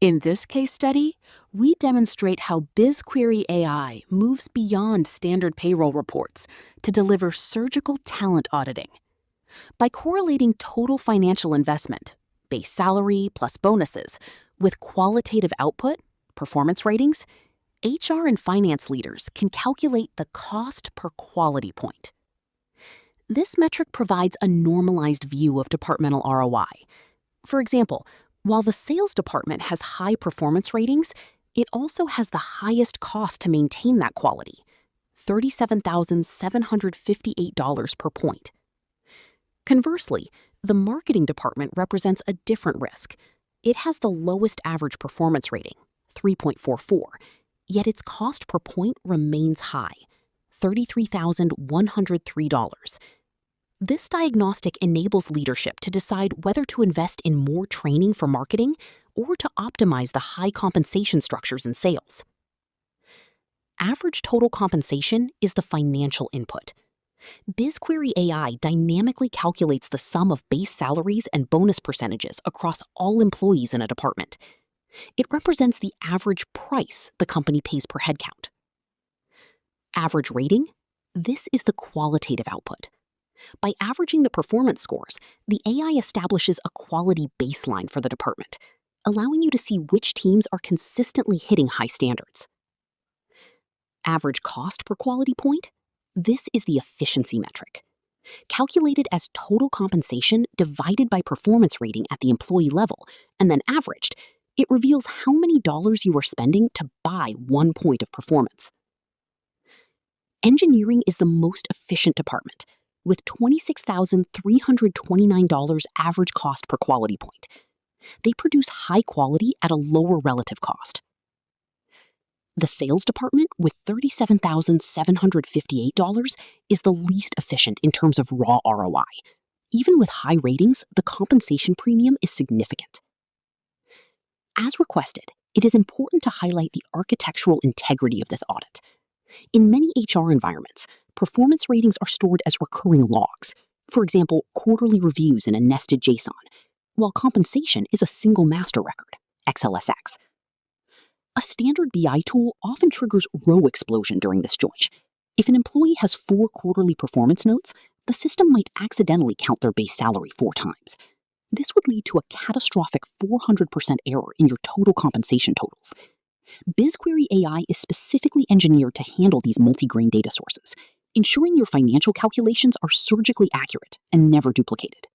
In this case study, we demonstrate how BizQuery AI moves beyond standard payroll reports to deliver surgical talent auditing. By correlating total financial investment, base salary plus bonuses, with qualitative output, performance ratings, HR and finance leaders can calculate the cost per quality point. This metric provides a normalized view of departmental ROI. For example, while the sales department has high performance ratings, it also has the highest cost to maintain that quality, $37,758 per point. Conversely, the marketing department represents a different risk. It has the lowest average performance rating, 3.44, yet its cost per point remains high, $33,103. This diagnostic enables leadership to decide whether to invest in more training for marketing or to optimize the high compensation structures in sales. Average total compensation is the financial input. BizQuery AI dynamically calculates the sum of base salaries and bonus percentages across all employees in a department. It represents the average price the company pays per headcount. Average rating? This is the qualitative output. By averaging the performance scores, the AI establishes a quality baseline for the department, allowing you to see which teams are consistently hitting high standards. Average cost per quality point? This is the efficiency metric. Calculated as total compensation divided by performance rating at the employee level and then averaged, it reveals how many dollars you are spending to buy 1 point of performance. Engineering is the most efficient department, with $26,329 average cost per quality point. They produce high quality at a lower relative cost. The sales department, with $37,758, is the least efficient in terms of raw ROI. Even with high ratings, the compensation premium is significant. As requested, it is important to highlight the architectural integrity of this audit. In many HR environments, performance ratings are stored as recurring logs, for example, quarterly reviews in a nested JSON, while compensation is a single master record, XLSX. A standard BI tool often triggers row explosion during this join. If an employee has 4 quarterly performance notes, the system might accidentally count their base salary 4 times. This would lead to a catastrophic 400% error in your total compensation totals. BizQuery AI is specifically engineered to handle these multi-grain data sources, ensuring your financial calculations are surgically accurate and never duplicated.